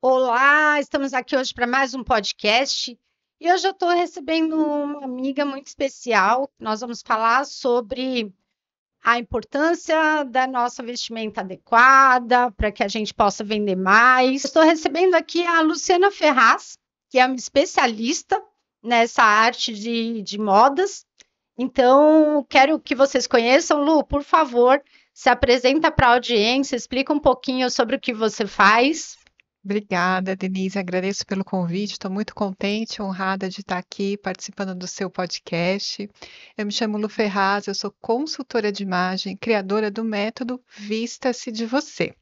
Olá, estamos aqui hoje para mais um podcast e hoje eu estou recebendo uma amiga muito especial. Nós vamos falar sobre a importância da nossa vestimenta adequada para que a gente possa vender mais. Estou recebendo aqui a Luciana Ferraz, que é uma especialista nessa arte de modas. Então, quero que vocês conheçam. Lu, por favor, se apresenta para a audiência, explica um pouquinho sobre o que você faz. Obrigada, Denise. Agradeço pelo convite. Estou muito contente, honrada de estar aqui participando do seu podcast. Eu me chamo Lu Ferraz, eu sou consultora de imagem, criadora do método Vista-se de Você.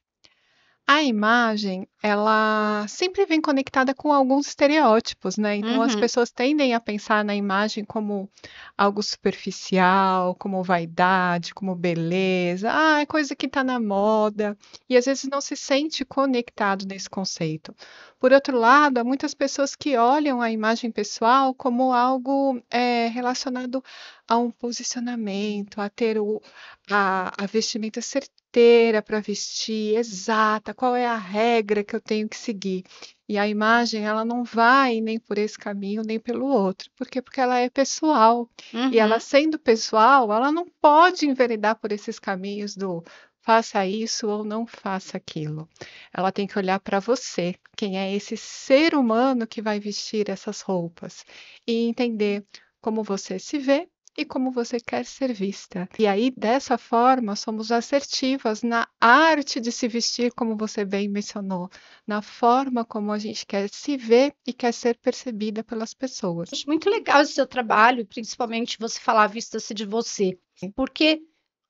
A imagem, ela sempre vem conectada com alguns estereótipos, né? Então as Uhum. pessoas tendem a pensar na imagem como algo superficial, como vaidade, como beleza, é coisa que está na moda, e às vezes não se sente conectado nesse conceito. Por outro lado, há muitas pessoas que olham a imagem pessoal como algo relacionado a um posicionamento, a ter a vestimenta certeira para vestir, exata, qual é a regra que eu tenho que seguir. E a imagem, ela não vai nem por esse caminho, nem pelo outro. Por quê? Porque ela é pessoal. E ela Uhum. sendo pessoal, ela não pode enveredar por esses caminhos do faça isso ou não faça aquilo. Ela tem que olhar para você, quem é esse ser humano que vai vestir essas roupas, e entender como você se vê e como você quer ser vista. E aí, dessa forma, somos assertivas na arte de se vestir, como você bem mencionou, na forma como a gente quer se ver e quer ser percebida pelas pessoas. Acho muito legal esse seu trabalho, principalmente você falar vista-se de você, porque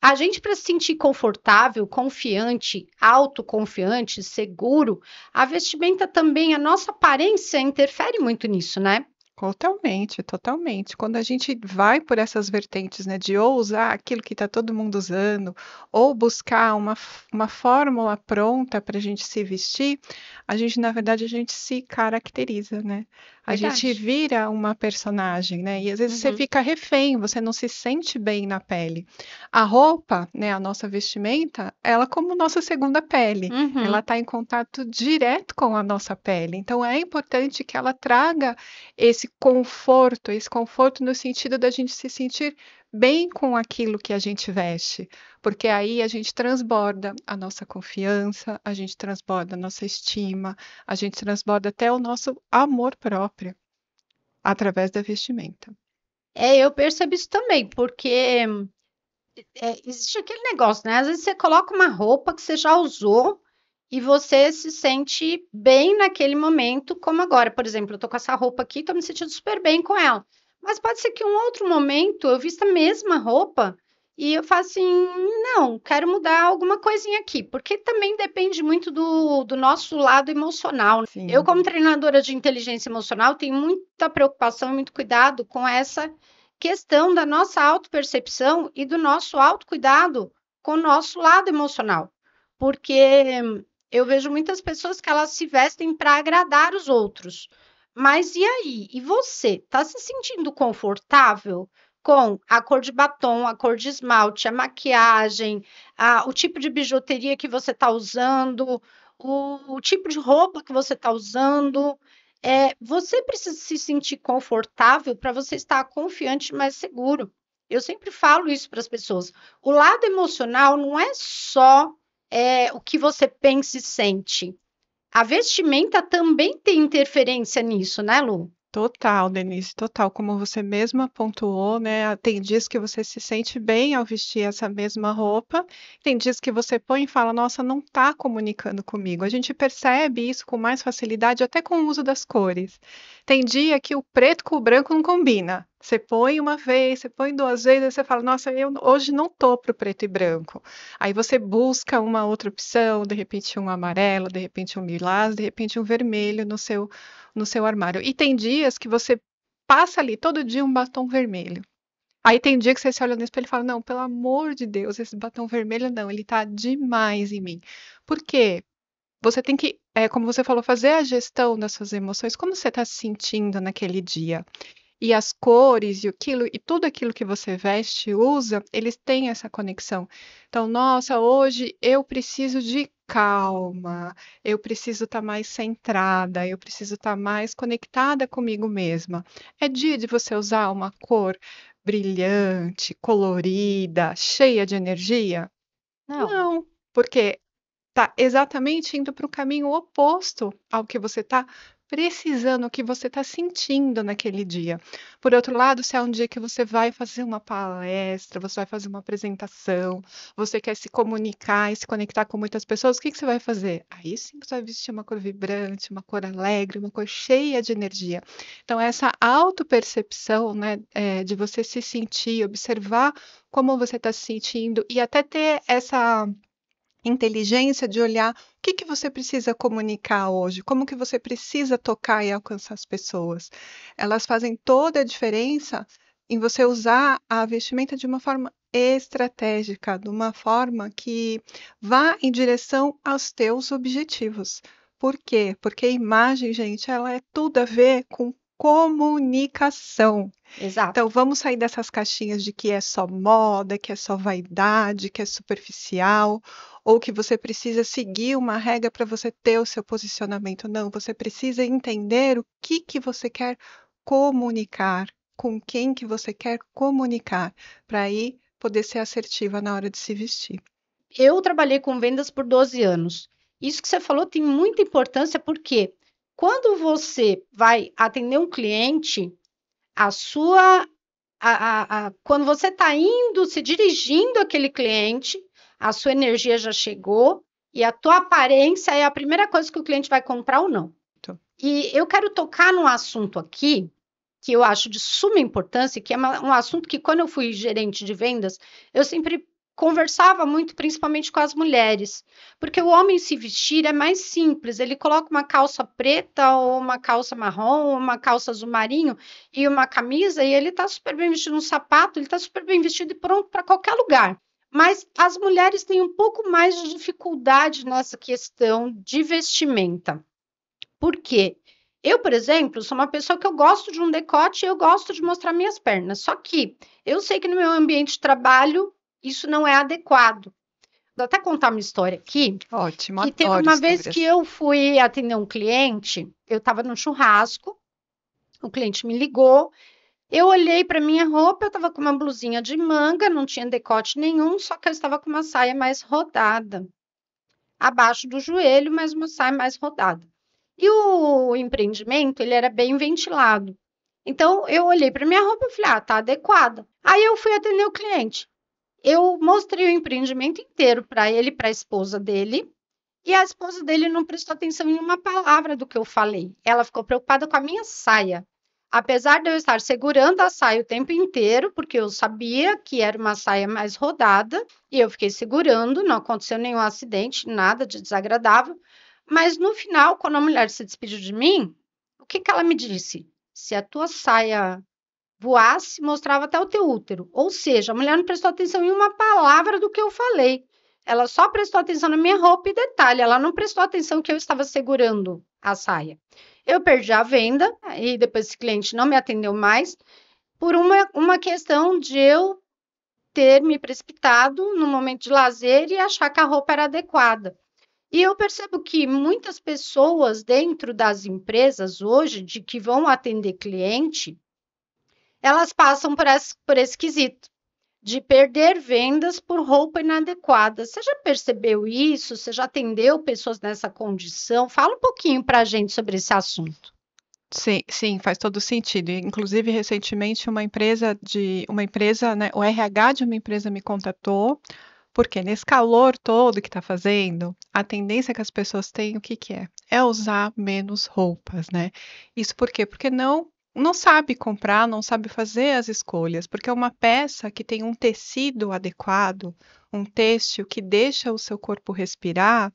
a gente, para se sentir confortável, confiante, autoconfiante, seguro, a vestimenta também, a nossa aparência interfere muito nisso, né? Totalmente, totalmente. Quando a gente vai por essas vertentes, né, de ou usar aquilo que está todo mundo usando, ou buscar uma fórmula pronta para a gente se vestir, a gente, na verdade, a gente se caracteriza, né? A gente Verdade. vira uma personagem, né? E às vezes você Uhum. fica refém, você não se sente bem na pele. A roupa, né, a nossa vestimenta, ela como nossa segunda pele, ela Uhum. está em contato direto com a nossa pele. Então é importante que ela traga esse conforto no sentido da gente se sentir bem com aquilo que a gente veste, porque aí a gente transborda a nossa confiança, a gente transborda a nossa estima, a gente transborda até o nosso amor próprio através da vestimenta. Eu percebo isso também, porque existe aquele negócio, né? Às vezes você coloca uma roupa que você já usou e você se sente bem naquele momento, como agora, por exemplo, eu tô com essa roupa aqui, tô me sentindo super bem com ela. Mas pode ser que um outro momento eu vista a mesma roupa e eu faço assim, não, quero mudar alguma coisinha aqui, porque também depende muito do nosso lado emocional, né? Eu, Sim. como treinadora de inteligência emocional, tenho muita preocupação e muito cuidado com essa questão da nossa autopercepção e do nosso autocuidado com o nosso lado emocional. Porque eu vejo muitas pessoas que elas se vestem para agradar os outros. Mas e aí? E você? Está se sentindo confortável com a cor de batom, a cor de esmalte, a maquiagem, o tipo de bijuteria que você está usando, o tipo de roupa que você está usando? Você precisa se sentir confortável para você estar confiante e mais seguro. Eu sempre falo isso para as pessoas. O lado emocional não é só o que você pensa e sente. A vestimenta também tem interferência nisso, né, Lu? Total, Denise, total. Como você mesma pontuou, né? Tem dias que você se sente bem ao vestir essa mesma roupa, tem dias que você põe e fala, nossa, não está comunicando comigo. A gente percebe isso com mais facilidade, até com o uso das cores. Tem dia que o preto com o branco não combina. Você põe uma vez, você põe duas vezes, aí você fala, nossa, eu hoje não tô pro preto e branco. Aí você busca uma outra opção, de repente um amarelo, de repente um lilás, de repente um vermelho no seu armário. E tem dias que você passa ali todo dia um batom vermelho. Aí tem dia que você se olha no espelho e fala: Não, pelo amor de Deus, esse batom vermelho não, ele tá demais em mim. Por quê? Você tem que, como você falou, fazer a gestão das suas emoções, como você está se sentindo naquele dia. E as cores e tudo aquilo que você veste e usa, eles têm essa conexão. Então, nossa, hoje eu preciso de calma, eu preciso estar mais centrada, eu preciso estar mais conectada comigo mesma. É dia de você usar uma cor brilhante, colorida, cheia de energia? Não. Não, porque está exatamente indo para o caminho oposto ao que você está precisando, o que você está sentindo naquele dia. Por outro lado, se é um dia que você vai fazer uma palestra, você vai fazer uma apresentação, você quer se comunicar e se conectar com muitas pessoas, o que que você vai fazer? Aí sim você vai vestir uma cor vibrante, uma cor alegre, uma cor cheia de energia. Então, essa autopercepção, né, de você se sentir, observar como você está se sentindo e até ter essa inteligência de olhar o que que você precisa comunicar hoje, como que você precisa tocar e alcançar as pessoas. Elas fazem toda a diferença em você usar a vestimenta de uma forma estratégica, de uma forma que vá em direção aos teus objetivos. Por quê? Porque a imagem, gente, ela é tudo a ver com comunicação. Exato. Então, vamos sair dessas caixinhas de que é só moda, que é só vaidade, que é superficial, ou que você precisa seguir uma regra para você ter o seu posicionamento. Não, você precisa entender o que você quer comunicar, com quem que você quer comunicar, para aí poder ser assertiva na hora de se vestir. Eu trabalhei com vendas por 12 anos. Isso que você falou tem muita importância, porque quando você vai atender um cliente, a sua, quando você está indo, se dirigindo àquele cliente, a sua energia já chegou e a tua aparência é a primeira coisa que o cliente vai comprar ou não. Então, E eu quero tocar num assunto aqui que eu acho de suma importância, que é um assunto que quando eu fui gerente de vendas, eu sempre conversava muito, principalmente com as mulheres, porque o homem se vestir é mais simples, ele coloca uma calça preta ou uma calça marrom, ou uma calça azul marinho e uma camisa e ele está super bem vestido, um sapato, ele está super bem vestido e pronto para qualquer lugar. Mas as mulheres têm um pouco mais de dificuldade nessa questão de vestimenta. Por quê? Eu, por exemplo, sou uma pessoa que eu gosto de um decote e eu gosto de mostrar minhas pernas. Só que eu sei que no meu ambiente de trabalho isso não é adequado. Vou até contar uma história aqui, ótimo, que teve adoro uma vez que histórias. eu fui atender um cliente, eu estava no churrasco, o cliente me ligou, eu olhei para minha roupa, eu estava com uma blusinha de manga, não tinha decote nenhum, só que eu estava com uma saia mais rodada, abaixo do joelho, mas uma saia mais rodada. E o empreendimento, ele era bem ventilado. Então, eu olhei para minha roupa e falei, ah, tá adequada. Aí eu fui atender o cliente. Eu mostrei o empreendimento inteiro para ele, para a esposa dele, e a esposa dele não prestou atenção em uma palavra do que eu falei. Ela ficou preocupada com a minha saia. Apesar de eu estar segurando a saia o tempo inteiro, porque eu sabia que era uma saia mais rodada, e eu fiquei segurando, não aconteceu nenhum acidente, nada de desagradável. Mas no final, quando a mulher se despediu de mim, o que que ela me disse? Se a tua saia voasse, mostrava até o teu útero. Ou seja, a mulher não prestou atenção em uma palavra do que eu falei. Ela só prestou atenção na minha roupa e detalhe, ela não prestou atenção que eu estava segurando a saia. Eu perdi a venda e depois esse cliente não me atendeu mais por uma questão de eu ter me precipitado no momento de lazer e achar que a roupa era adequada. E eu percebo que muitas pessoas dentro das empresas hoje, de que vão atender cliente, elas passam por esse quesito de perder vendas por roupa inadequada. Você já percebeu isso? Você já atendeu pessoas nessa condição? Fala um pouquinho para a gente sobre esse assunto. Sim, sim, faz todo sentido. Inclusive, recentemente, uma empresa, né, o RH de uma empresa me contatou, porque nesse calor todo que está fazendo, a tendência que as pessoas têm, o que que é? É usar menos roupas, né? Isso por quê? Porque não sabe comprar, não sabe fazer as escolhas, porque uma peça que tem um tecido adequado, um têxtil que deixa o seu corpo respirar,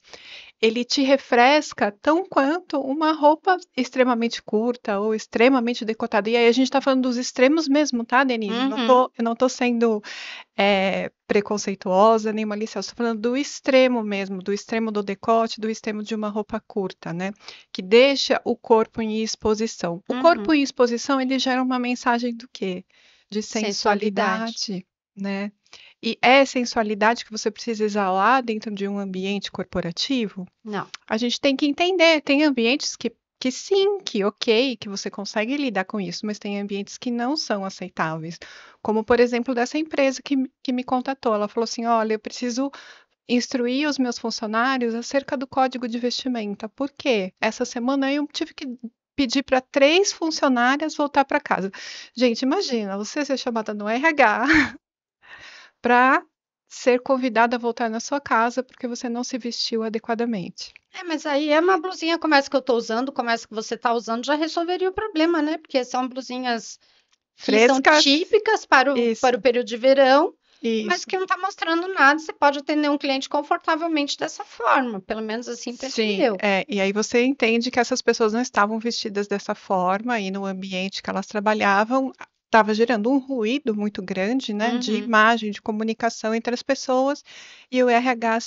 ele te refresca tão quanto uma roupa extremamente curta ou extremamente decotada. E aí a gente está falando dos extremos mesmo, tá, Denise? Eu não tô sendo preconceituosa nem maliciosa, estou falando do extremo mesmo, do extremo do decote, do extremo de uma roupa curta, né? Que deixa o corpo em exposição. O corpo em exposição, ele gera uma mensagem do quê? De sensualidade, né? E é sensualidade que você precisa exalar dentro de um ambiente corporativo? Não. A gente tem que entender, tem ambientes que sim, que ok, que você consegue lidar com isso, mas tem ambientes que não são aceitáveis. Como, por exemplo, dessa empresa que me contatou. Ela falou assim: olha, eu preciso instruir os meus funcionários acerca do código de vestimenta. Por quê? Essa semana eu tive que pedir para 3 funcionárias voltar para casa. Gente, imagina, você ser chamada no RH para ser convidada a voltar na sua casa porque você não se vestiu adequadamente. Mas aí é uma blusinha como essa que eu estou usando, como essa que você está usando, já resolveria o problema, né? Porque são blusinhas que são Frescas, típicas para isso, o período de verão, mas isso. que não está mostrando nada. Você pode atender um cliente confortavelmente dessa forma, pelo menos assim penso Sim, eu. e aí você entende que essas pessoas não estavam vestidas dessa forma e no ambiente que elas trabalhavam estava gerando um ruído muito grande, né, de imagem, de comunicação entre as pessoas, e o RH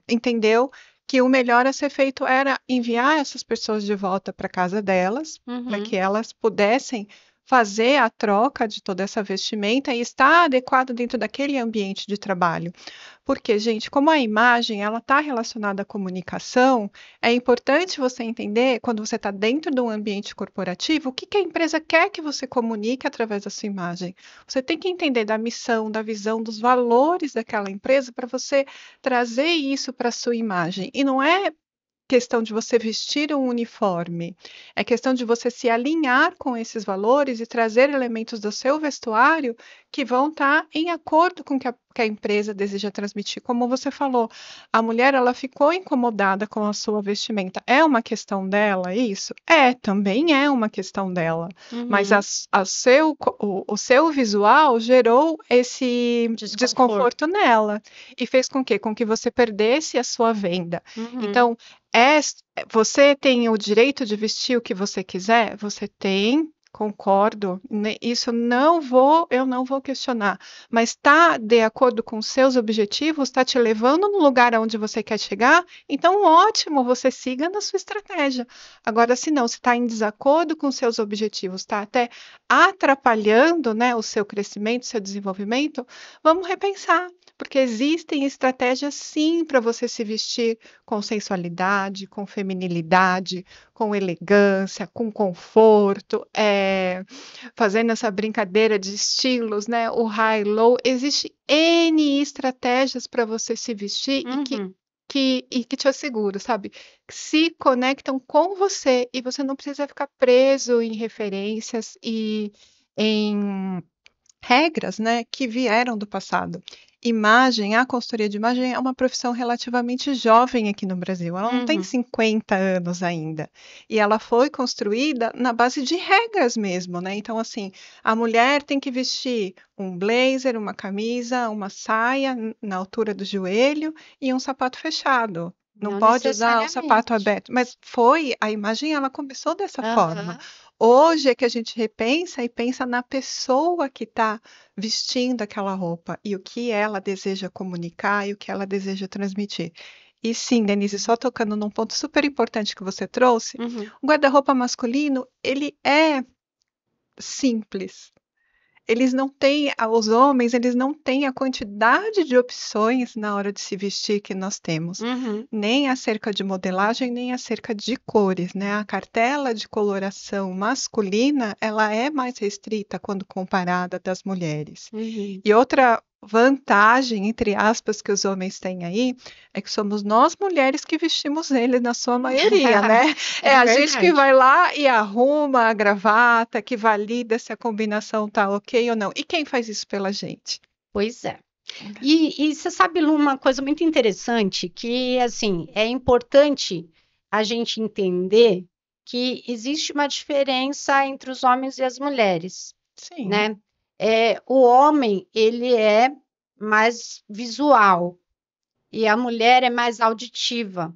entendeu que o melhor a ser feito era enviar essas pessoas de volta para casa delas, para que elas pudessem fazer a troca de toda essa vestimenta e estar adequada dentro daquele ambiente de trabalho. Porque, gente, como a imagem ela está relacionada à comunicação, é importante você entender, quando você está dentro de um ambiente corporativo, o que que a empresa quer que você comunique através da sua imagem. Você tem que entender da missão, da visão, dos valores daquela empresa para você trazer isso para a sua imagem. E não é questão de você vestir um uniforme, é questão de você se alinhar com esses valores e trazer elementos do seu vestuário que vão estar em acordo com o que a empresa deseja transmitir. Como você falou, a mulher ela ficou incomodada com a sua vestimenta. É uma questão dela isso? Também é uma questão dela. Mas o seu visual gerou esse desconforto nela e fez com que você perdesse a sua venda. Então, você tem o direito de vestir o que você quiser? Você tem, concordo. Isso eu não vou questionar. Mas está de acordo com seus objetivos? Está te levando no lugar aonde você quer chegar? Então, ótimo, você siga na sua estratégia. Agora, se não, se está em desacordo com seus objetivos, está até atrapalhando, né, o seu crescimento, o seu desenvolvimento, vamos repensar. Porque existem estratégias sim para você se vestir com sensualidade, com feminilidade, com elegância, com conforto, fazendo essa brincadeira de estilos, né? O high-low. Existe N estratégias para você se vestir e que te asseguro, sabe? Que se conectam com você e você não precisa ficar preso em referências e em regras, né, que vieram do passado. A consultoria de imagem é uma profissão relativamente jovem aqui no Brasil. Ela não tem 50 anos ainda. E ela foi construída na base de regras mesmo, né? Então, assim, a mulher tem que vestir um blazer, uma camisa, uma saia na altura do joelho e um sapato fechado. Não pode usar o sapato aberto. Mas a imagem, ela começou dessa forma. Hoje é que a gente repensa e pensa na pessoa que está vestindo aquela roupa e o que ela deseja comunicar e o que ela deseja transmitir. E sim, Denise, só tocando num ponto super importante que você trouxe, o guarda-roupa masculino, ele é simples. Os homens, eles não têm a quantidade de opções na hora de se vestir que nós temos, nem acerca de modelagem, nem acerca de cores, né? A cartela de coloração masculina, ela é mais restrita quando comparada das mulheres. E outra vantagem, entre aspas, que os homens têm aí, é que somos nós mulheres que vestimos ele na sua maioria, né? É a gente que vai lá e arruma a gravata, que valida se a combinação tá ok ou não. E quem faz isso pela gente? Pois é. E você sabe, Lu, uma coisa muito interessante, que, assim, é importante a gente entender que existe uma diferença entre os homens e as mulheres, Sim. né? O homem, ele é mais visual e a mulher é mais auditiva.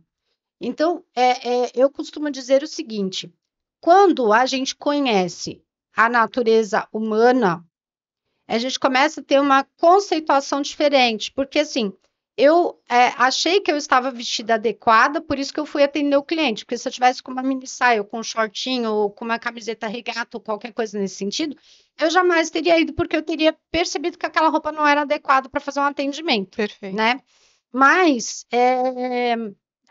Então, eu costumo dizer o seguinte: quando a gente conhece a natureza humana, a gente começa a ter uma conceituação diferente, porque assim, eu achei que eu estava vestida adequada, por isso que eu fui atender o cliente, porque se eu tivesse com uma mini saia, ou com um shortinho, ou com uma camiseta regata, ou qualquer coisa nesse sentido, eu jamais teria ido, porque eu teria percebido que aquela roupa não era adequada para fazer um atendimento, Perfeito. né? Mas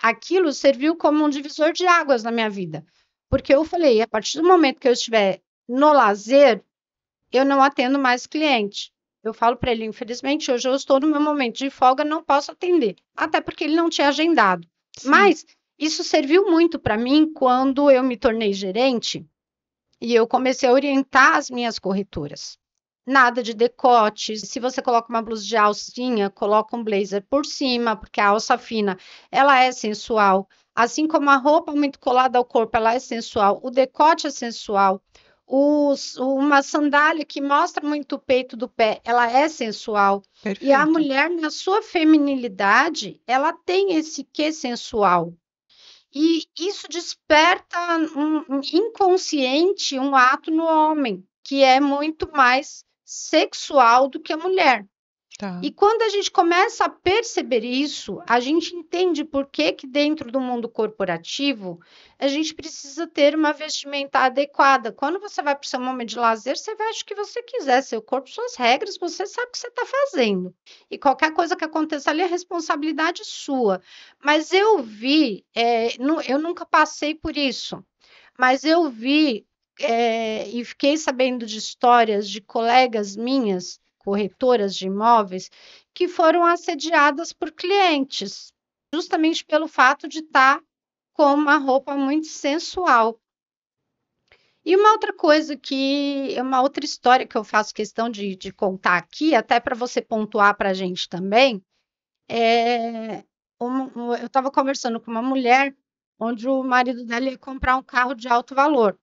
aquilo serviu como um divisor de águas na minha vida, porque eu falei, a partir do momento que eu estiver no lazer, eu não atendo mais cliente. Eu falo para ele, infelizmente, hoje eu estou no meu momento de folga, não posso atender, até porque ele não tinha agendado. Sim. Mas isso serviu muito para mim quando eu me tornei gerente e eu comecei a orientar as minhas corretoras. Nada de decote. Se você coloca uma blusa de alcinha, coloca um blazer por cima, porque a alça fina, ela é sensual. Assim como a roupa muito colada ao corpo, ela é sensual. O decote é sensual. Uma sandália que mostra muito o peito do pé, ela é sensual. E a Perfeito. mulher, na sua feminilidade, ela tem esse quê sensual. E isso desperta um inconsciente, um ato no homem, que é muito mais sexual do que a mulher. Tá. E quando a gente começa a perceber isso, a gente entende por que que dentro do mundo corporativo a gente precisa ter uma vestimenta adequada. Quando você vai para o seu momento de lazer, você veste o que você quiser, seu corpo, suas regras, você sabe o que você está fazendo. E qualquer coisa que aconteça ali é responsabilidade sua. Mas eu vi, eu nunca passei por isso, mas eu vi e fiquei sabendo de histórias de colegas minhas, corretoras de imóveis, que foram assediadas por clientes, justamente pelo fato de estar com uma roupa muito sensual. E uma outra coisa uma outra história que eu faço questão de contar aqui, até para você pontuar para a gente também, é eu estava conversando com uma mulher onde o marido dela ia comprar um carro de alto valor.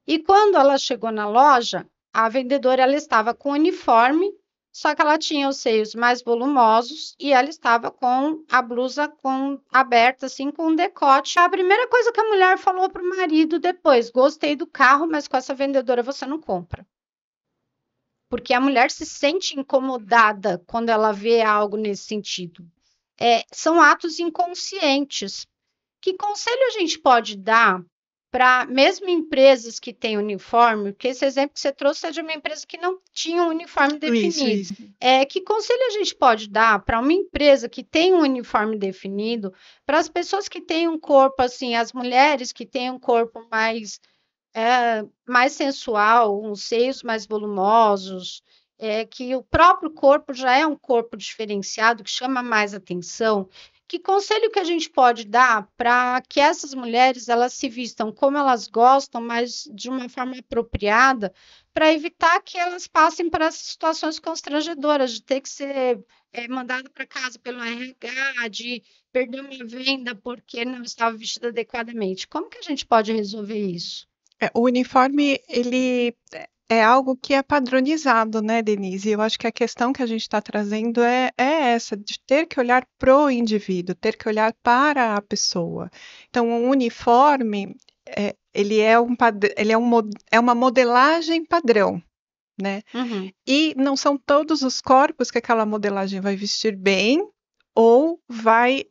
E quando ela chegou na loja, a vendedora ela estava com uniforme, só que ela tinha os seios mais volumosos e ela estava com a blusa aberta, assim, com um decote. A primeira coisa que a mulher falou para o marido depois: gostei do carro, mas com essa vendedora você não compra. Porque a mulher se sente incomodada quando ela vê algo nesse sentido. São atos inconscientes. Que conselho a gente pode dar para mesmo empresas que têm uniforme, porque esse exemplo que você trouxe é de uma empresa que não tinha um uniforme Isso, definido. isso. Que conselho a gente pode dar para uma empresa que tem um uniforme definido, para as pessoas que têm um corpo assim, as mulheres que têm um corpo mais sensual, uns seios mais volumosos, que o próprio corpo já é um corpo diferenciado, que chama mais atenção. Que conselho que a gente pode dar para que essas mulheres elas se vistam como elas gostam, mas de uma forma apropriada, para evitar que elas passem por essas situações constrangedoras de ter que ser mandada para casa pelo RH, de perder uma venda porque não estava vestida adequadamente. Como que a gente pode resolver isso? O uniforme, ele é algo que é padronizado, né, Denise? E eu acho que a questão que a gente está trazendo é essa, de ter que olhar pro indivíduo, ter que olhar para a pessoa. Então, o uniforme, ele é uma modelagem padrão, né? Uhum. E não são todos os corpos que aquela modelagem vai vestir bem ou vai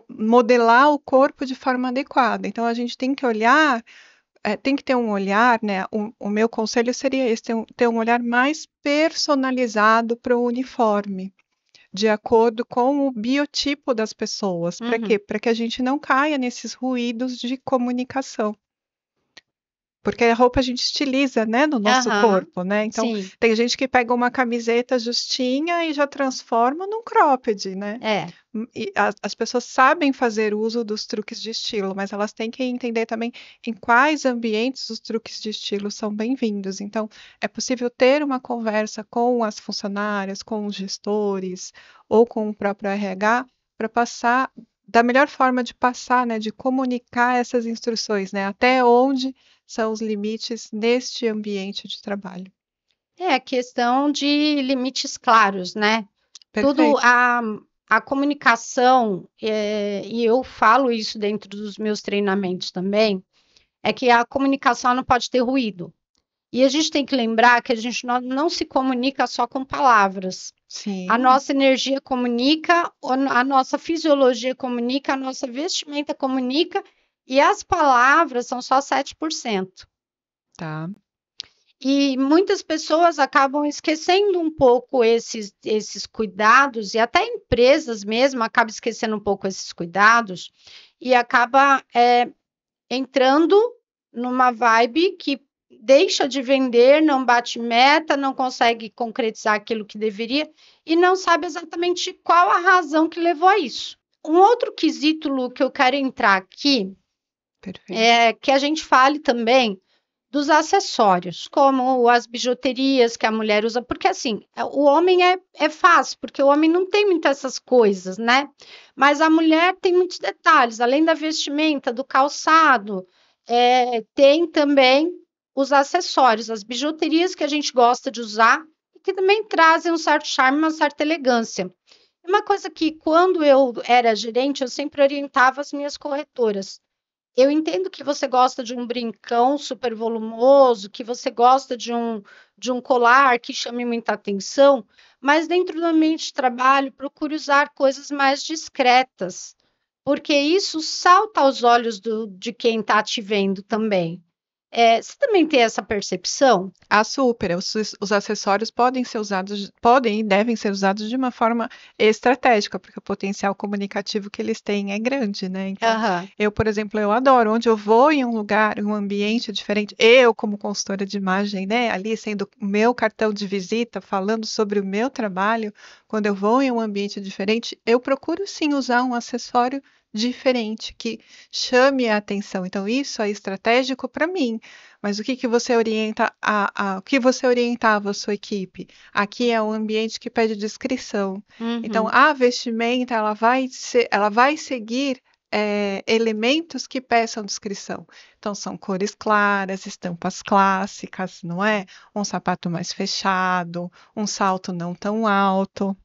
modelar o corpo de forma adequada. Então, a gente tem que olhar tem que ter um olhar, né? O meu conselho seria esse, ter um olhar mais personalizado para o uniforme, de acordo com o biotipo das pessoas. Para quê? Uhum. Para que a gente não caia nesses ruídos de comunicação. Porque a roupa a gente estiliza, né, no nosso Aham. corpo, né? Então, Sim. tem gente que pega uma camiseta justinha e já transforma num cropped, né? É. E as pessoas sabem fazer uso dos truques de estilo, mas elas têm que entender também em quais ambientes os truques de estilo são bem-vindos. Então, é possível ter uma conversa com as funcionárias, com os gestores ou com o próprio RH para passar da melhor forma de passar, né, de comunicar essas instruções, né, até onde são os limites neste ambiente de trabalho. É a questão de limites claros, né? Tudo Perfeito. a comunicação, e eu falo isso dentro dos meus treinamentos também, é que a comunicação não pode ter ruído. E a gente tem que lembrar que a gente não se comunica só com palavras. A Sim, nossa energia comunica, a nossa fisiologia comunica, a nossa vestimenta comunica, e as palavras são só 7%. tá. E muitas pessoas acabam esquecendo um pouco esses cuidados, e até empresas mesmo acabam esquecendo um pouco esses cuidados, e acaba entrando numa vibe que deixa de vender, não bate meta, não consegue concretizar aquilo que deveria, e não sabe exatamente qual a razão que levou a isso. Um outro quesito, Lu, que eu quero entrar aqui Perfeito. é que a gente fale também dos acessórios, como as bijuterias que a mulher usa, porque assim, o homem é fácil, porque o homem não tem muitas essas coisas, né? Mas a mulher tem muitos detalhes, além da vestimenta, do calçado, tem também os acessórios, as bijuterias que a gente gosta de usar, e que também trazem um certo charme, uma certa elegância. Uma coisa que, quando eu era gerente, eu sempre orientava as minhas corretoras. Eu entendo que você gosta de um brincão super volumoso, que você gosta de um colar que chame muita atenção, mas dentro do ambiente de trabalho, procure usar coisas mais discretas, porque isso salta aos olhos de quem está te vendo também. Você também tem essa percepção? A super, os acessórios podem ser usados, podem e devem ser usados de uma forma estratégica, porque o potencial comunicativo que eles têm é grande, né? Então, Aham. eu, por exemplo, eu adoro onde eu vou em um lugar, em um ambiente diferente, eu como consultora de imagem, né, ali sendo o meu cartão de visita, falando sobre o meu trabalho, quando eu vou em um ambiente diferente, eu procuro sim usar um acessório diferente que chame a atenção. Então, isso é estratégico para mim. Mas o que que você orienta o que você orientava a sua equipe? Aqui é um ambiente que pede descrição. Então, Uhum. a vestimenta ela vai seguir elementos que peçam descrição. Então, são cores claras, estampas clássicas, não é? Um sapato mais fechado, um salto não tão alto,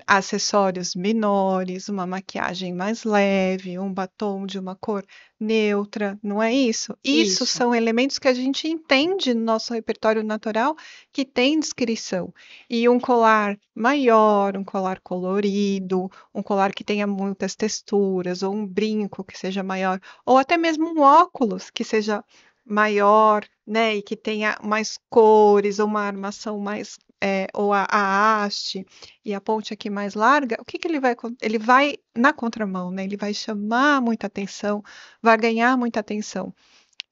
acessórios menores, uma maquiagem mais leve, um batom de uma cor neutra, não é isso? Isso Isso. são elementos que a gente entende no nosso repertório natural que tem descrição. E um colar maior, um colar colorido, um colar que tenha muitas texturas, ou um brinco que seja maior, ou até mesmo um óculos que seja maior, né, e que tenha mais cores, ou uma armação mais, ou a haste e a ponte aqui mais larga, o que que ele vai na contramão, né? Ele vai chamar muita atenção, vai ganhar muita atenção.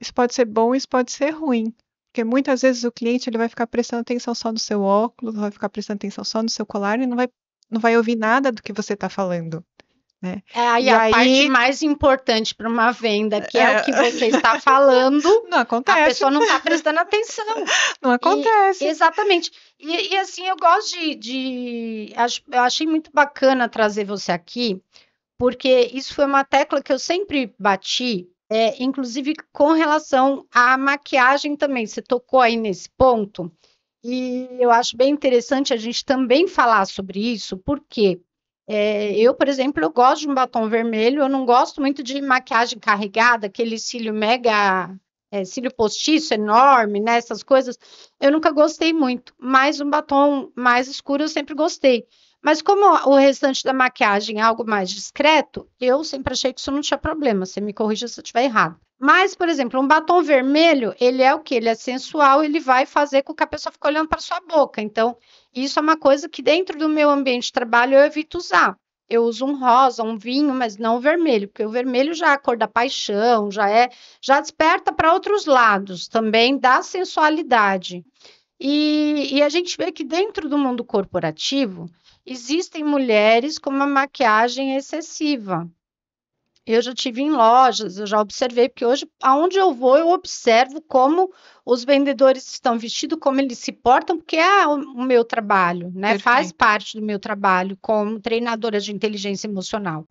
Isso pode ser bom, isso pode ser ruim, porque muitas vezes o cliente ele vai ficar prestando atenção só no seu óculos, vai ficar prestando atenção só no seu colar e não vai ouvir nada do que você está falando, né? É aí E a parte aí mais importante para uma venda, que é o que é, você está falando, não a acontece, pessoa não está prestando atenção. não E acontece. exatamente. Assim, eu gosto eu achei muito bacana trazer você aqui, porque isso foi uma tecla que eu sempre bati, inclusive com relação à maquiagem também. Você tocou aí nesse ponto, e eu acho bem interessante a gente também falar sobre isso, porque eu, por exemplo, eu gosto de um batom vermelho, eu não gosto muito de maquiagem carregada, aquele cílio mega, cílio postiço enorme, né? Essas coisas, eu nunca gostei muito, mas um batom mais escuro eu sempre gostei. Mas como o restante da maquiagem é algo mais discreto, eu sempre achei que isso não tinha problema. Você me corrija se eu estiver errado. Mas, por exemplo, um batom vermelho, ele é o que? Ele é sensual, ele vai fazer com que a pessoa fique olhando para sua boca. Então, isso é uma coisa que dentro do meu ambiente de trabalho eu evito usar. Eu uso um rosa, um vinho, mas não o vermelho, porque o vermelho já é a cor da paixão, já desperta para outros lados também da sensualidade. E a gente vê que dentro do mundo corporativo existem mulheres com uma maquiagem excessiva. Eu já tive em lojas, eu já observei, porque hoje, aonde eu vou, eu observo como os vendedores estão vestidos, como eles se portam, porque é o meu trabalho, né? Faz Perfeito. parte do meu trabalho como treinadora de inteligência emocional.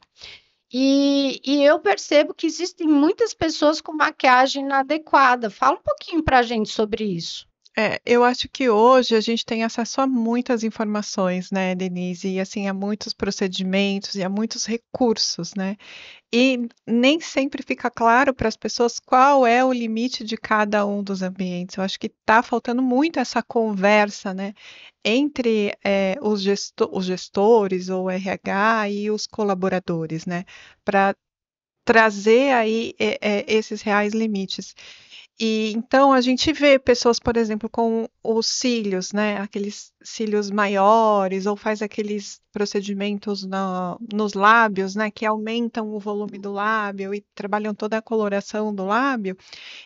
E eu percebo que existem muitas pessoas com maquiagem inadequada. Fala um pouquinho para a gente sobre isso. Eu acho que hoje a gente tem acesso a muitas informações, né, Denise, e assim, a muitos procedimentos e a muitos recursos, né? E nem sempre fica claro para as pessoas qual é o limite de cada um dos ambientes. Eu acho que está faltando muito essa conversa, né, entre os gestores ou RH e os colaboradores, né, para trazer aí esses reais limites. E então a gente vê pessoas, por exemplo, com os cílios, né? Aqueles cílios maiores, ou faz aqueles procedimentos nos lábios, né? Que aumentam o volume do lábio e trabalham toda a coloração do lábio.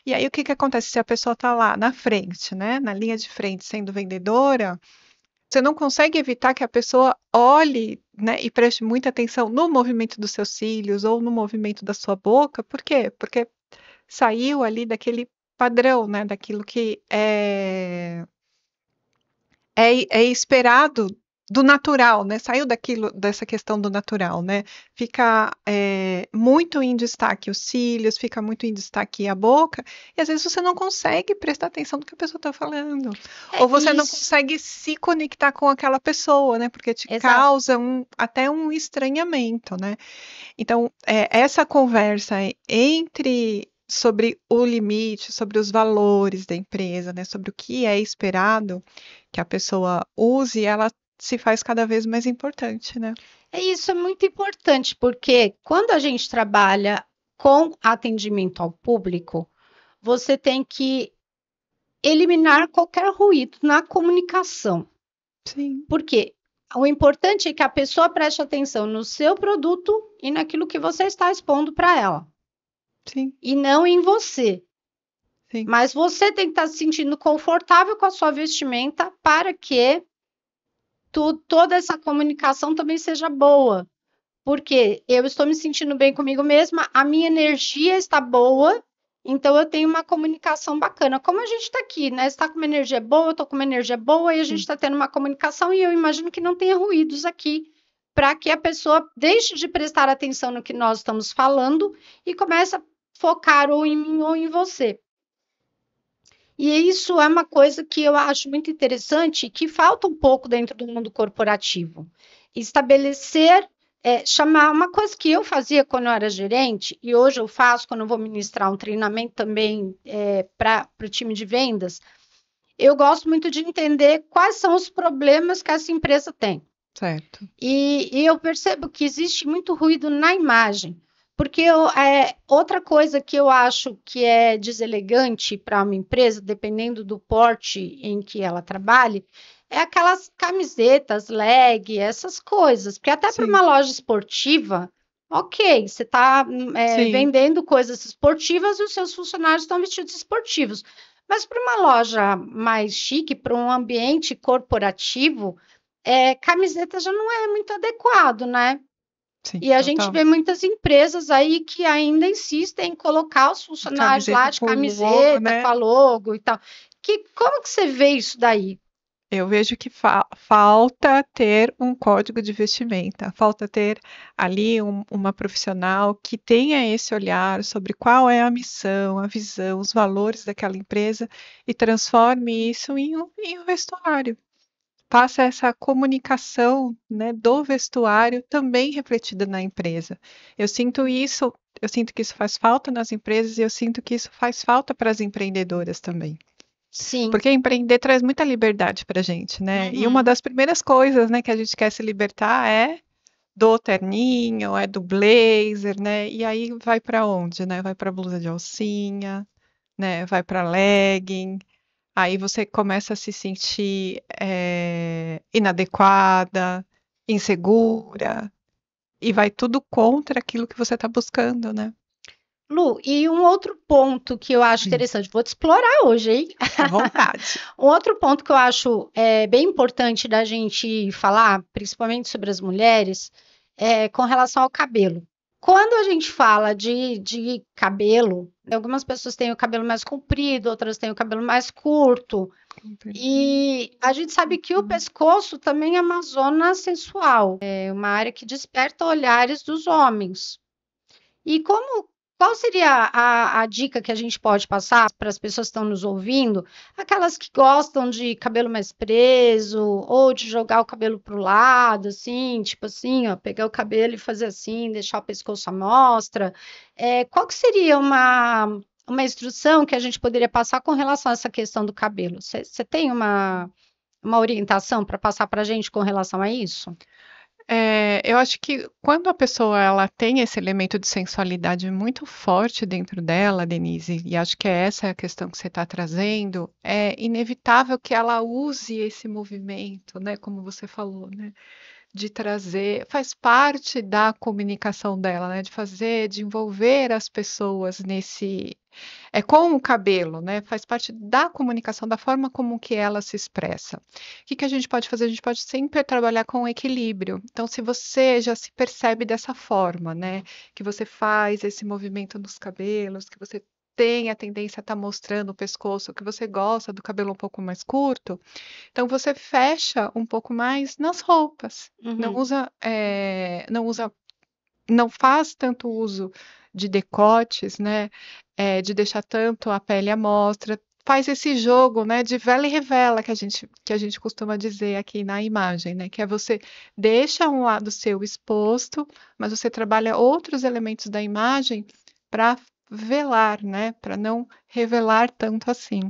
E aí o que que acontece se a pessoa está lá na frente, né? Na linha de frente, sendo vendedora, você não consegue evitar que a pessoa olhe, né? E preste muita atenção no movimento dos seus cílios ou no movimento da sua boca. Por quê? Porque saiu ali daquele padrão, né, daquilo que é esperado do natural, né, saiu daquilo, dessa questão do natural, né, fica muito em destaque os cílios, fica muito em destaque a boca, e às vezes você não consegue prestar atenção no que a pessoa está falando, É ou você não isso, consegue se conectar com aquela pessoa, né, porque te exato. causa até um estranhamento, né. Então, essa conversa sobre o limite, sobre os valores da empresa, né, sobre o que é esperado que a pessoa use, ela se faz cada vez mais importante, né? Isso é muito importante, porque quando a gente trabalha com atendimento ao público, você tem que eliminar qualquer ruído na comunicação. Sim, Porque o importante é que a pessoa preste atenção no seu produto e naquilo que você está expondo para ela, sim, e não em você. sim, Mas você tem que estar se sentindo confortável com a sua vestimenta para que toda essa comunicação também seja boa. Porque eu estou me sentindo bem comigo mesma, a minha energia está boa, então eu tenho uma comunicação bacana. Como a gente está aqui, né? Está com uma energia boa, eu estou com uma energia boa e a gente sim. está tendo uma comunicação e eu imagino que não tenha ruídos aqui para que a pessoa deixe de prestar atenção no que nós estamos falando e comece a focar ou em mim ou em você. E isso é uma coisa que eu acho muito interessante, que falta um pouco dentro do mundo corporativo. Estabelecer, chamar uma coisa que eu fazia quando eu era gerente, e hoje eu faço quando eu vou ministrar um treinamento também para o time de vendas, eu gosto muito de entender quais são os problemas que essa empresa tem. Certo. E eu percebo que existe muito ruído na imagem, porque outra coisa que eu acho que é deselegante para uma empresa, dependendo do porte em que ela trabalhe, é aquelas camisetas, leg, essas coisas. Porque até para uma Sim, loja esportiva, ok, você está sim, vendendo coisas esportivas e os seus funcionários estão vestidos esportivos. Mas para uma loja mais chique, para um ambiente corporativo, camiseta já não é muito adequado, né? sim, E a gente total. vê muitas empresas aí que ainda insistem em colocar os funcionários lá Camiseta de com logo, camiseta, com né? a logo e tal. Como que você vê isso daí? Eu vejo que falta ter um código de vestimenta, falta ter ali uma profissional que tenha esse olhar sobre qual é a missão, a visão, os valores daquela empresa e transforme isso em um vestuário. Faça essa comunicação, né, do vestuário também refletida na empresa. Eu sinto que isso faz falta nas empresas e eu sinto que isso faz falta para as empreendedoras também. Sim. Porque empreender traz muita liberdade pra gente, né? E uma Uhum. das primeiras coisas, né, que a gente quer se libertar é do terninho, é do blazer, né? E aí vai pra onde, né? Vai pra blusa de alcinha, né? Vai pra legging. Aí você começa a se sentir inadequada, insegura, e vai tudo contra aquilo que você está buscando, né? Lu, e um outro ponto que eu acho Sim. interessante, vou te explorar hoje, hein? À vontade. Um outro ponto que eu acho bem importante da gente falar, principalmente sobre as mulheres, é com relação ao cabelo. Quando a gente fala de cabelo, algumas pessoas têm o cabelo mais comprido, outras têm o cabelo mais curto, e a gente sabe que o pescoço também é uma zona sensual, é uma área que desperta olhares dos homens. E como Qual seria a dica que a gente pode passar para as pessoas que estão nos ouvindo? Aquelas que gostam de cabelo mais preso, ou de jogar o cabelo para o lado, assim, tipo assim, ó, pegar o cabelo e fazer assim, deixar o pescoço à mostra. Qual que seria uma instrução que a gente poderia passar com relação a essa questão do cabelo? Você tem uma orientação para passar para a gente com relação a isso? Eu acho que quando a pessoa ela tem esse elemento de sensualidade muito forte dentro dela, Denise, e acho que é essa a questão que você está trazendo, é inevitável que ela use esse movimento, né, como você falou, né, de trazer, faz parte da comunicação dela, né, de fazer, de envolver as pessoas nesse, com o cabelo, né, faz parte da comunicação, da forma como que ela se expressa. O que que a gente pode fazer? A gente pode sempre trabalhar com equilíbrio. Então, se você já se percebe dessa forma, né, que você faz esse movimento nos cabelos, que você tem a tendência a estar mostrando o pescoço, que você gosta do cabelo um pouco mais curto, então você fecha um pouco mais nas roupas. Não Uhum. usa, não faz tanto uso de decotes, né? De deixar tanto a pele à mostra. Faz esse jogo, né, de vela e revela que a gente costuma dizer aqui na imagem, né? Que é você deixa um lado seu exposto, mas você trabalha outros elementos da imagem para velar, né? Para não revelar tanto assim.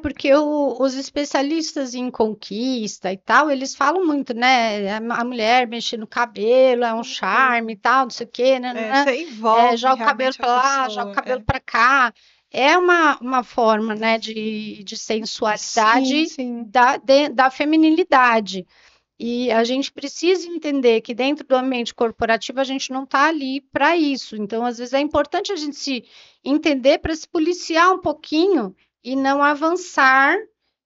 Porque os especialistas em conquista e tal, eles falam muito, né? A mulher mexer no cabelo é um charme e tal, não sei o quê, né? Você envolve Joga o cabelo realmente a para lá, joga o pessoa. cabelo para cá. É uma forma, né, de Sim, sensualidade sim. da feminilidade. E a gente precisa entender que dentro do ambiente corporativo a gente não está ali para isso. Então, às vezes, é importante a gente se entender para se policiar um pouquinho e não avançar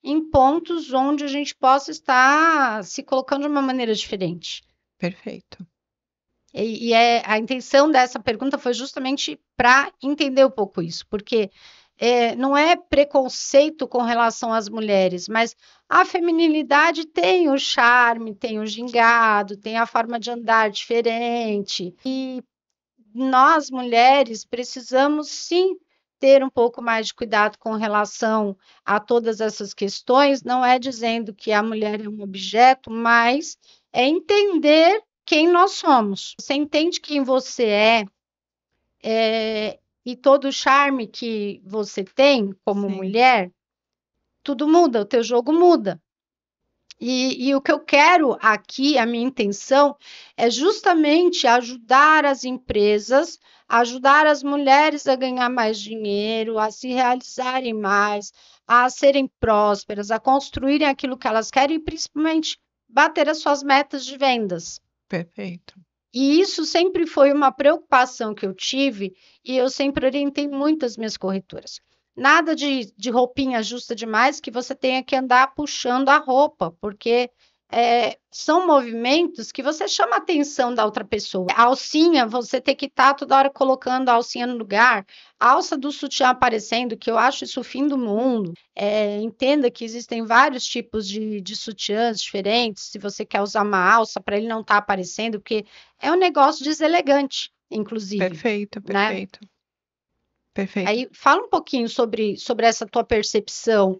em pontos onde a gente possa estar se colocando de uma maneira diferente. Perfeito. A intenção dessa pergunta foi justamente para entender um pouco isso, porque não é preconceito com relação às mulheres, mas a feminilidade tem o charme, tem o gingado, tem a forma de andar diferente. E nós, mulheres, precisamos sim ter um pouco mais de cuidado com relação a todas essas questões. Não é dizendo que a mulher é um objeto, mas é entender quem nós somos. Você entende quem você e todo o charme que você tem como Sim, mulher, tudo muda, o teu jogo muda. E o que eu quero aqui, a minha intenção, é justamente ajudar as empresas, ajudar as mulheres a ganhar mais dinheiro, a se realizarem mais, a serem prósperas, a construírem aquilo que elas querem e principalmente bater as suas metas de vendas. perfeito. E isso sempre foi uma preocupação que eu tive e eu sempre orientei muito as minhas corretoras. Nada de roupinha justa demais que você tenha que andar puxando a roupa, porque são movimentos que você chama a atenção da outra pessoa. A alcinha, você tem que estar toda hora colocando a alcinha no lugar, a alça do sutiã aparecendo, que eu acho isso o fim do mundo. Entenda que existem vários tipos de sutiãs diferentes, se você quer usar uma alça para ele não estar aparecendo, porque é um negócio deselegante, inclusive, Perfeito, né? perfeito, perfeito. Aí fala um pouquinho sobre essa tua percepção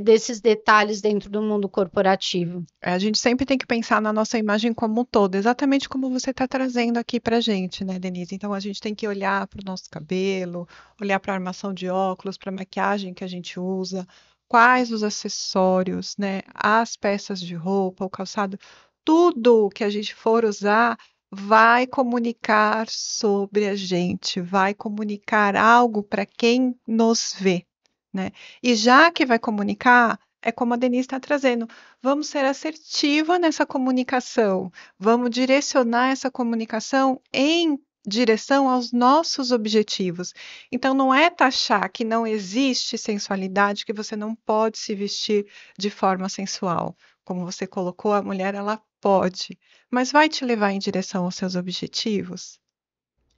desses detalhes dentro do mundo corporativo. A gente sempre tem que pensar na nossa imagem como um todo, exatamente como você está trazendo aqui para gente, né, Denise? Então a gente tem que olhar para o nosso cabelo, olhar para a armação de óculos, para a maquiagem que a gente usa, quais os acessórios, né, as peças de roupa, o calçado, tudo que a gente for usar vai comunicar sobre a gente, vai comunicar algo para quem nos vê, né? E já que vai comunicar, é como a Denise está trazendo, vamos ser assertiva nessa comunicação, vamos direcionar essa comunicação em direção aos nossos objetivos. Então, não é taxar que não existe sensualidade, que você não pode se vestir de forma sensual. Como você colocou, a mulher ela pode, mas vai te levar em direção aos seus objetivos?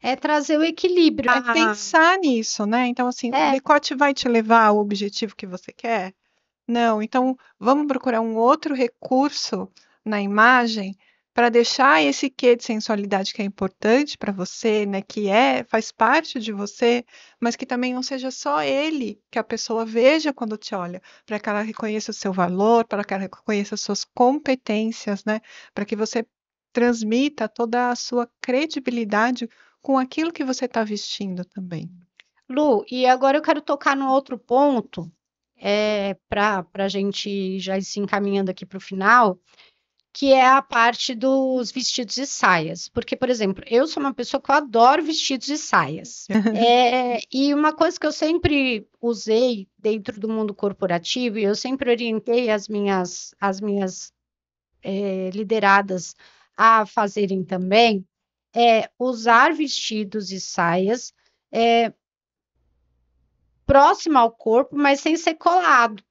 É trazer o equilíbrio. É pensar nisso, né? Então, assim, o É, decote vai te levar ao objetivo que você quer? Não, então vamos procurar um outro recurso na imagem para deixar esse quê de sensualidade que é importante para você, né, faz parte de você, mas que também não seja só ele que a pessoa veja quando te olha, para que ela reconheça o seu valor, para que ela reconheça as suas competências, né, para que você transmita toda a sua credibilidade com aquilo que você está vestindo também. Lu, e agora eu quero tocar no outro ponto, para a gente já ir se encaminhando aqui para o final, que é a parte dos vestidos e saias. Porque, por exemplo, eu sou uma pessoa que eu adoro vestidos e saias. E uma coisa que eu sempre usei dentro do mundo corporativo, e eu sempre orientei as minhas lideradas a fazerem também, é usar vestidos e saias próximo ao corpo, mas sem ser colado.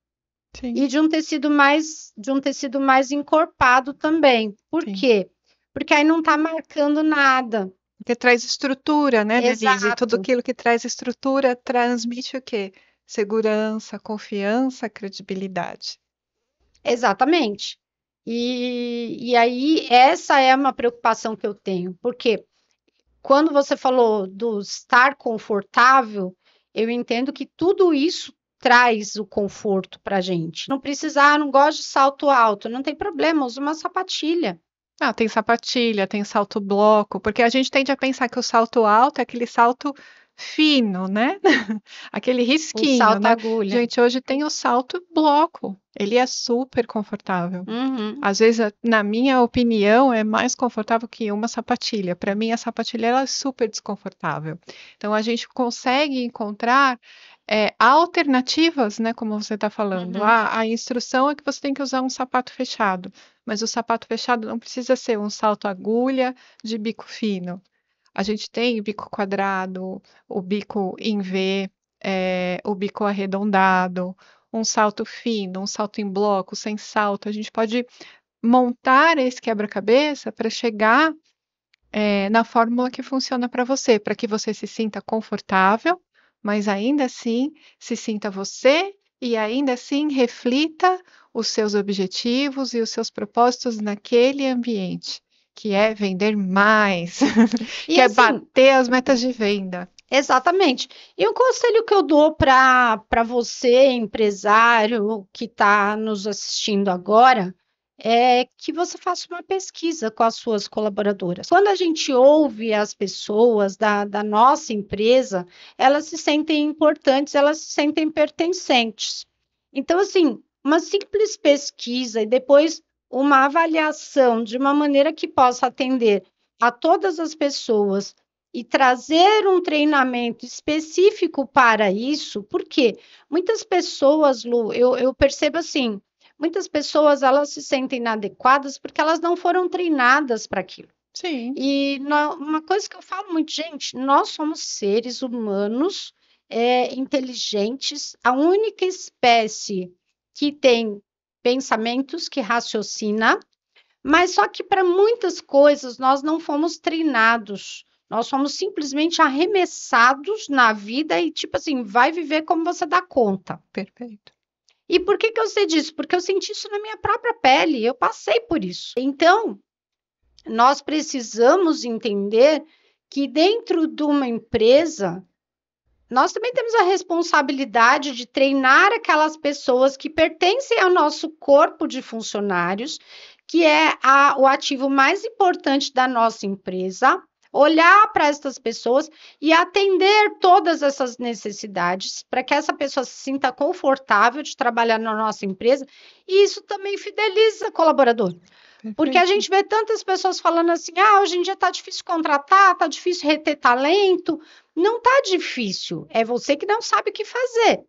Sim, E de um tecido mais encorpado também. Por sim. quê? Porque aí não está marcando nada. Porque traz estrutura, né, Denise? E tudo Exato, aquilo que traz estrutura transmite o quê? Segurança, confiança, credibilidade. exatamente. E aí, essa é uma preocupação que eu tenho, porque quando você falou do estar confortável, eu entendo que tudo isso traz o conforto para a gente. Não precisar, não gosto de salto alto, não tem problema, usa uma sapatilha. Ah, tem sapatilha, tem salto bloco, porque a gente tende a pensar que o salto alto é aquele salto fino, né? Aquele O risquinho, salto né? agulha. Gente, hoje tem o salto bloco. Ele é super confortável. Uhum. Às vezes, na minha opinião, é mais confortável que uma sapatilha. Para mim, a sapatilha ela é super desconfortável. Então, a gente consegue encontrar alternativas, né? Como você está falando. Uhum. A instrução é que você tem que usar um sapato fechado, mas o sapato fechado não precisa ser um salto agulha de bico fino. A gente tem bico quadrado, o bico em V, o bico arredondado, um salto fino, um salto em bloco, sem salto. A gente pode montar esse quebra-cabeça para chegar na fórmula que funciona para que você se sinta confortável, mas ainda assim se sinta você e ainda assim reflita os seus objetivos e os seus propósitos naquele ambiente, que é vender mais, E que é assim, bater as metas de venda. exatamente. E o conselho que eu dou para você, empresário que está nos assistindo agora, é que você faça uma pesquisa com as suas colaboradoras. Quando a gente ouve as pessoas da nossa empresa, elas se sentem importantes, elas se sentem pertencentes. Então, assim, uma simples pesquisa e depois uma avaliação de uma maneira que possa atender a todas as pessoas e trazer um treinamento específico para isso, porque muitas pessoas, Lu, eu percebo assim, muitas pessoas elas se sentem inadequadas porque elas não foram treinadas para aquilo. Sim, E uma coisa que eu falo muito, gente, nós somos seres humanos inteligentes, a única espécie que tem pensamentos, que raciocina, mas só que para muitas coisas nós não fomos treinados. Nós fomos simplesmente arremessados na vida e, tipo assim, vai viver como você dá conta. perfeito. E por que que eu sei disso? Porque eu senti isso na minha própria pele, eu passei por isso. Então, nós precisamos entender que dentro de uma empresa, nós também temos a responsabilidade de treinar aquelas pessoas que pertencem ao nosso corpo de funcionários, que é o ativo mais importante da nossa empresa, olhar para essas pessoas e atender todas essas necessidades para que essa pessoa se sinta confortável de trabalhar na nossa empresa, e isso também fideliza o colaborador. Porque a Perfeito. gente vê tantas pessoas falando assim: ah, hoje em dia está difícil contratar, está difícil reter talento. Não está difícil, é você que não sabe o que fazer.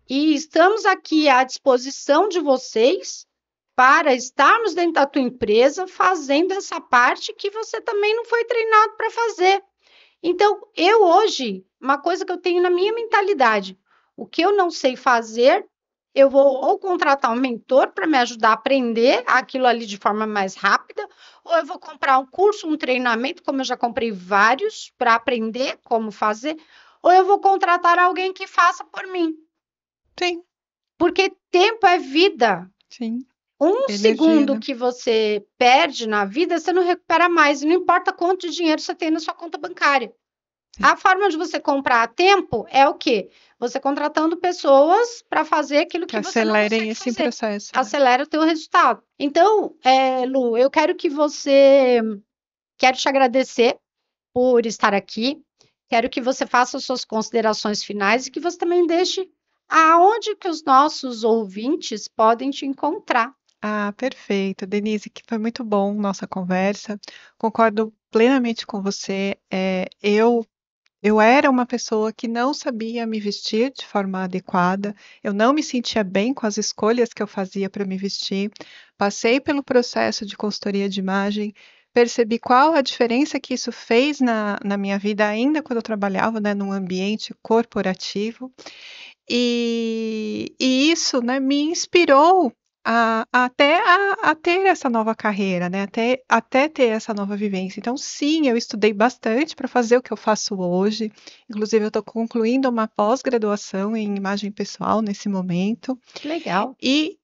E estamos aqui à disposição de vocês para estarmos dentro da tua empresa fazendo essa parte que você também não foi treinado para fazer. Então, eu hoje, uma coisa que eu tenho na minha mentalidade, o que eu não sei fazer, eu vou ou contratar um mentor para me ajudar a aprender aquilo ali de forma mais rápida, ou eu vou comprar um curso, um treinamento, como eu já comprei vários, para aprender como fazer, ou eu vou contratar alguém que faça por mim. Sim, Porque tempo é vida. sim. Um Energia, segundo né? que você perde na vida, você não recupera mais, e não importa quanto de dinheiro você tem na sua conta bancária. Sim. A forma de você comprar a tempo é o quê? Você contratando pessoas para fazer aquilo Que que você não acelerem consegue esse fazer. processo, né? Acelera o teu resultado. Então, Lu, eu quero te agradecer por estar aqui. Quero que você faça as suas considerações finais e que você também deixe aonde que os nossos ouvintes podem te encontrar. Ah, perfeito. Denise, que foi muito bom nossa conversa. Concordo plenamente com você. Eu era uma pessoa que não sabia me vestir de forma adequada, eu não me sentia bem com as escolhas que eu fazia para me vestir. Passei pelo processo de consultoria de imagem, percebi qual a diferença que isso fez na minha vida, ainda quando eu trabalhava, né, num ambiente corporativo. E isso, né, me inspirou até a ter essa nova carreira, né, até ter essa nova vivência. Então, sim, eu estudei bastante para fazer o que eu faço hoje. Inclusive, eu estou concluindo uma pós-graduação em imagem pessoal nesse momento. Que legal. E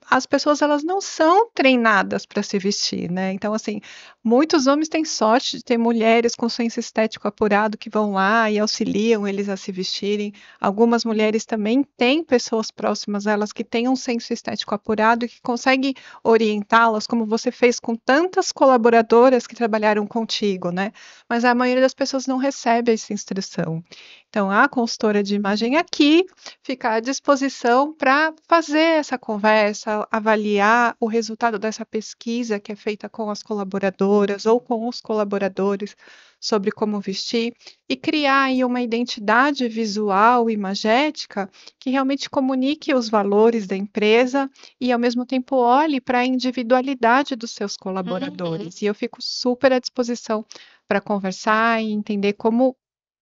as pessoas elas não são treinadas para se vestir, né? Então, assim, muitos homens têm sorte de ter mulheres com senso estético apurado que vão lá e auxiliam eles a se vestirem. Algumas mulheres também têm pessoas próximas a elas que têm um senso estético apurado e que conseguem orientá-las, como você fez com tantas colaboradoras que trabalharam contigo, né? Mas a maioria das pessoas não recebe essa instrução. Então, a consultora de imagem aqui fica à disposição para fazer essa conversa, avaliar o resultado dessa pesquisa que é feita com as colaboradoras ou com os colaboradores sobre como vestir e criar aí uma identidade visual e imagética que realmente comunique os valores da empresa e ao mesmo tempo olhe para a individualidade dos seus Uhum. colaboradores. E eu fico super à disposição para conversar e entender como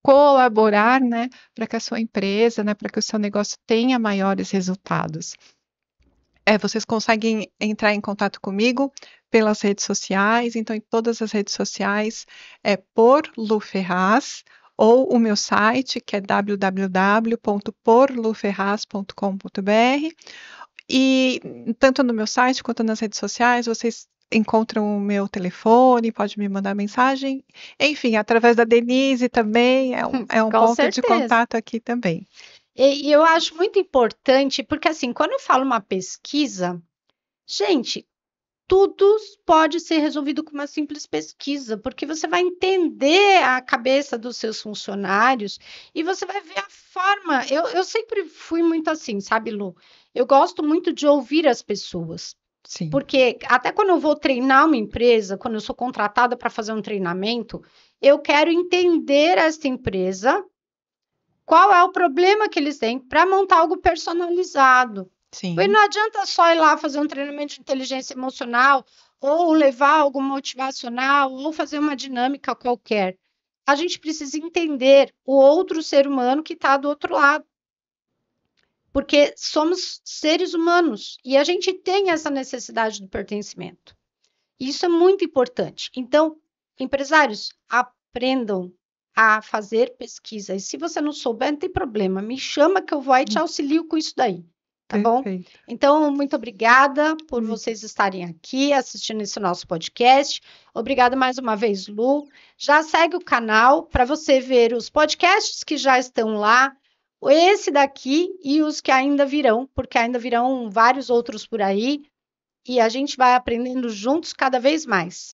colaborar, né, para que a sua empresa, né, para que o seu negócio tenha maiores resultados. Vocês conseguem entrar em contato comigo pelas redes sociais, então em todas as redes sociais é por Lu Ferraz, ou o meu site, que é www.porluferraz.com.br. E tanto no meu site quanto nas redes sociais, vocês encontram o meu telefone, pode me mandar mensagem. Enfim, através da Denise também é um Com ponto de certeza. contato aqui também. E eu acho muito importante, porque assim, quando eu falo uma pesquisa, gente, tudo pode ser resolvido com uma simples pesquisa, porque você vai entender a cabeça dos seus funcionários e você vai ver a forma. Eu sempre fui muito assim, sabe, Lu? Eu gosto muito de ouvir as pessoas, Sim, porque até quando eu vou treinar uma empresa, quando eu sou contratada para fazer um treinamento, eu quero entender essa empresa, qual é o problema que eles têm para montar algo personalizado. Porque sim, não adianta só ir lá fazer um treinamento de inteligência emocional, ou levar algo motivacional, ou fazer uma dinâmica qualquer. A gente precisa entender o outro ser humano que está do outro lado, porque somos seres humanos e a gente tem essa necessidade do pertencimento. Isso é muito importante. Então, empresários, aprendam a fazer pesquisa. E se você não souber, não tem problema, me chama que eu vou e te auxilio com isso daí, tá bom? perfeito. Então, muito obrigada por vocês estarem aqui assistindo esse nosso podcast. Obrigada mais uma vez, Lu. Já segue o canal para você ver os podcasts que já estão lá, esse daqui e os que ainda virão, porque ainda virão vários outros por aí e a gente vai aprendendo juntos cada vez mais.